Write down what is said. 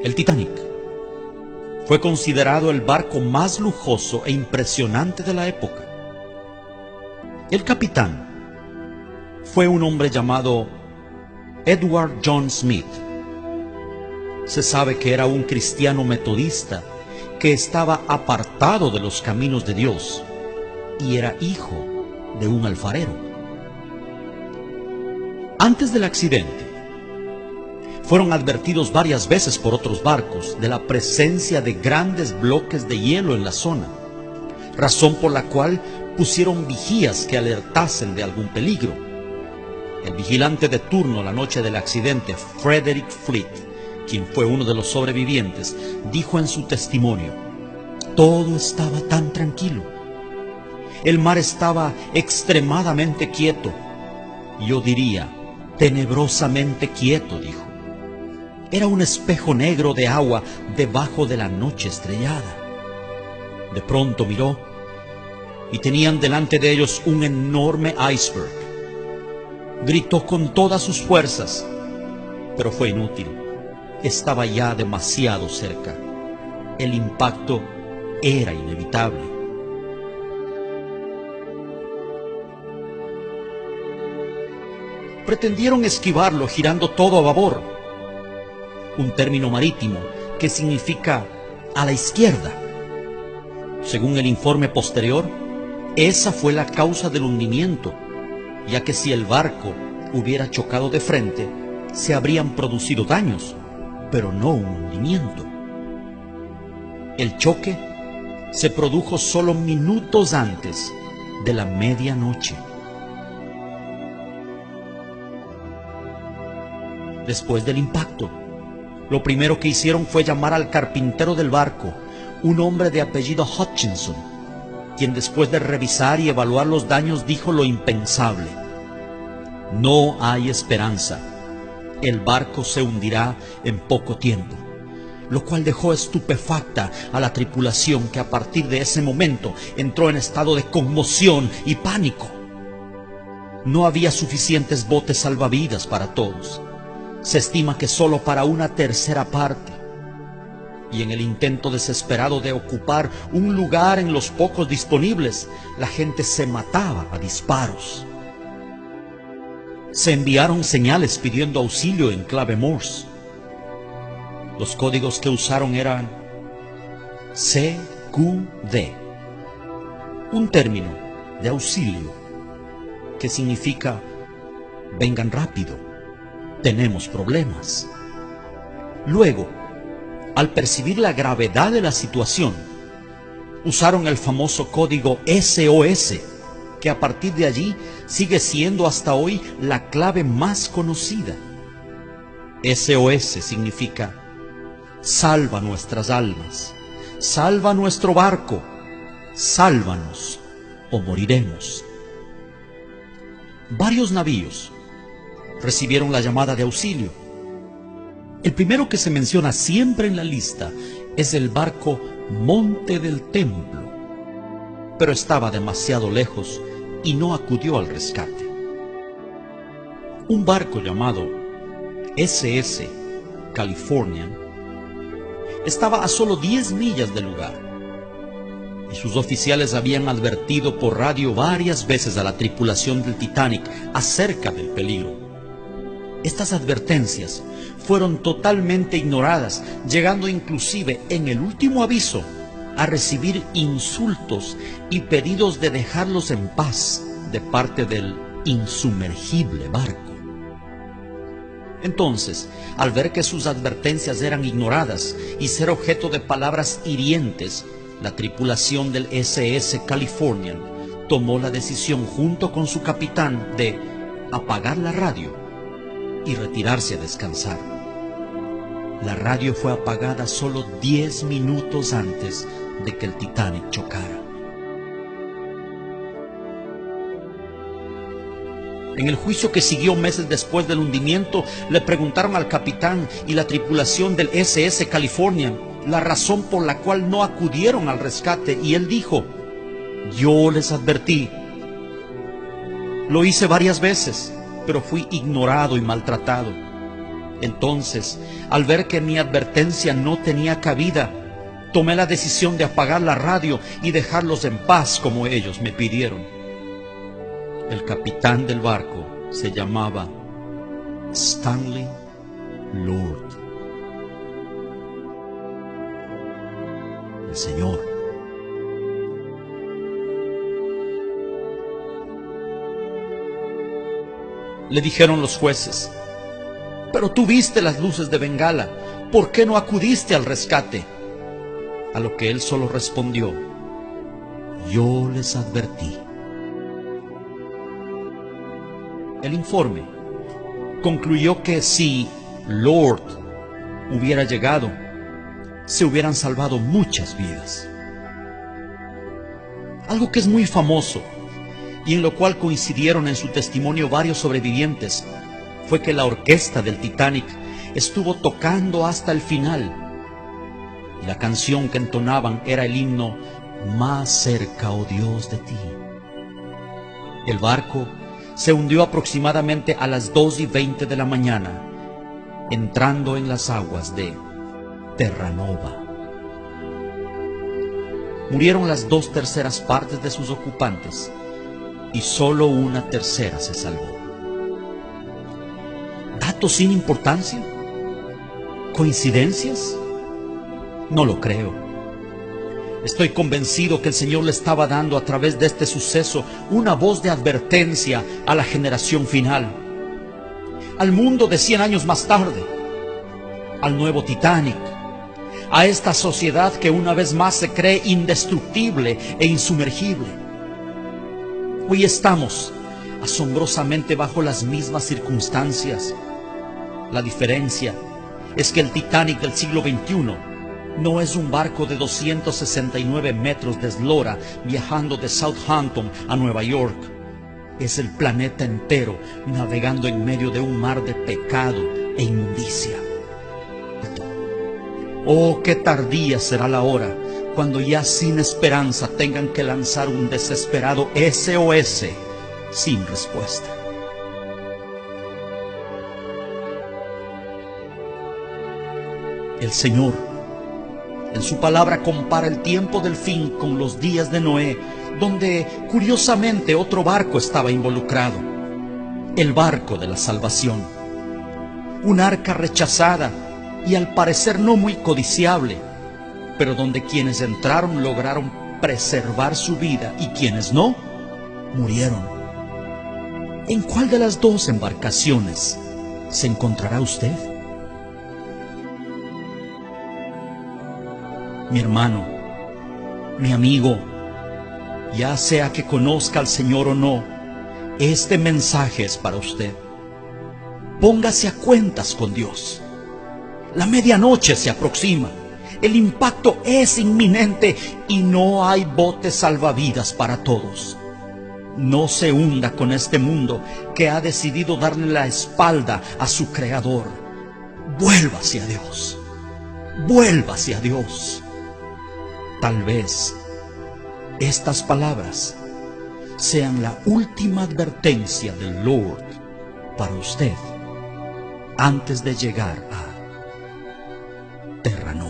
El Titanic fue considerado el barco más lujoso e impresionante de la época. El capitán fue un hombre llamado Edward John Smith. Se sabe que era un cristiano metodista que estaba apartado de los caminos de Dios y era hijo de un alfarero. Antes del accidente, fueron advertidos varias veces por otros barcos de la presencia de grandes bloques de hielo en la zona, razón por la cual pusieron vigías que alertasen de algún peligro. El vigilante de turno la noche del accidente, Frederick Fleet, quien fue uno de los sobrevivientes, dijo en su testimonio: todo estaba tan tranquilo. El mar estaba extremadamente quieto. Yo diría, tenebrosamente quieto, dijo. Era un espejo negro de agua debajo de la noche estrellada. De pronto miró y tenían delante de ellos un enorme iceberg. Gritó con todas sus fuerzas, pero fue inútil. Estaba ya demasiado cerca. El impacto era inevitable. Pretendieron esquivarlo girando todo a babor, un término marítimo que significa a la izquierda. Según el informe posterior, esa fue la causa del hundimiento, ya que si el barco hubiera chocado de frente, se habrían producido daños, pero no un hundimiento. El choque se produjo solo minutos antes de la medianoche. Después del impacto, lo primero que hicieron fue llamar al carpintero del barco, un hombre de apellido Hutchinson, quien después de revisar y evaluar los daños dijo lo impensable: no hay esperanza, el barco se hundirá en poco tiempo, lo cual dejó estupefacta a la tripulación, que a partir de ese momento entró en estado de conmoción y pánico. No había suficientes botes salvavidas para todos. Se estima que solo para una tercera parte. Y en el intento desesperado de ocupar un lugar en los pocos disponibles, la gente se mataba a disparos. Se enviaron señales pidiendo auxilio en clave Morse. Los códigos que usaron eran CQD, un término de auxilio que significa vengan rápido, tenemos problemas. Luego, al percibir la gravedad de la situación, usaron el famoso código SOS, que a partir de allí sigue siendo hasta hoy la clave más conocida. SOS significa salva nuestras almas, salva nuestro barco, sálvanos o moriremos. Varios navíos recibieron la llamada de auxilio. El primero que se menciona siempre en la lista es el barco Monte del Templo, pero estaba demasiado lejos y no acudió al rescate. Un barco llamado SS Californian estaba a solo 10 millas del lugar, y sus oficiales habían advertido por radio varias veces a la tripulación del Titanic acerca del peligro. Estas advertencias fueron totalmente ignoradas, llegando inclusive en el último aviso a recibir insultos y pedidos de dejarlos en paz de parte del insumergible barco. Entonces, al ver que sus advertencias eran ignoradas y ser objeto de palabras hirientes, la tripulación del SS Californian tomó la decisión junto con su capitán de apagar la radio y retirarse a descansar. La radio fue apagada solo 10 minutos antes de que el Titanic chocara. En el juicio que siguió meses después del hundimiento, le preguntaron al capitán y la tripulación del SS Californian la razón por la cual no acudieron al rescate, y él dijo: yo les advertí. Lo hice varias veces, pero fui ignorado y maltratado. Entonces, al ver que mi advertencia no tenía cabida, tomé la decisión de apagar la radio y dejarlos en paz como ellos me pidieron. El capitán del barco se llamaba Stanley Lord. El Señor. Le dijeron los jueces: pero tú viste las luces de Bengala, ¿por qué no acudiste al rescate? A lo que él solo respondió: yo les advertí. El informe concluyó que si Lord hubiera llegado, se hubieran salvado muchas vidas. Algo que es muy famoso y en lo cual coincidieron en su testimonio varios sobrevivientes fue que la orquesta del Titanic estuvo tocando hasta el final, y la canción que entonaban era el himno Más cerca, oh Dios, de ti. El barco se hundió aproximadamente a las 2:20 de la mañana, entrando en las aguas de Terranova. Murieron las 2/3 partes de sus ocupantes y solo 1/3 se salvó. ¿Datos sin importancia? ¿Coincidencias? No lo creo. Estoy convencido que el Señor le estaba dando a través de este suceso una voz de advertencia a la generación final, al mundo de 100 años más tarde, al nuevo Titanic, a esta sociedad que una vez más se cree indestructible e insumergible. Hoy estamos asombrosamente bajo las mismas circunstancias. La diferencia es que el Titanic del siglo XXI no es un barco de 269 metros de eslora viajando de Southampton a Nueva York. Es el planeta entero navegando en medio de un mar de pecado e inmundicia. Oh, qué tardía será la hora cuando ya sin esperanza tengan que lanzar un desesperado SOS sin respuesta. El Señor, en su palabra, compara el tiempo del fin con los días de Noé, donde curiosamente otro barco estaba involucrado, el barco de la salvación. Un arca rechazada y al parecer no muy codiciable, pero donde quienes entraron lograron preservar su vida y quienes no, murieron. ¿En cuál de las dos embarcaciones se encontrará usted? Mi hermano, mi amigo, ya sea que conozca al Señor o no, este mensaje es para usted. Póngase a cuentas con Dios. La medianoche se aproxima, el impacto es inminente y no hay botes salvavidas para todos. No se hunda con este mundo que ha decidido darle la espalda a su Creador. Vuélvase a Dios, vuélvase a Dios. Tal vez estas palabras sean la última advertencia del Lord para usted antes de llegar a Terranova.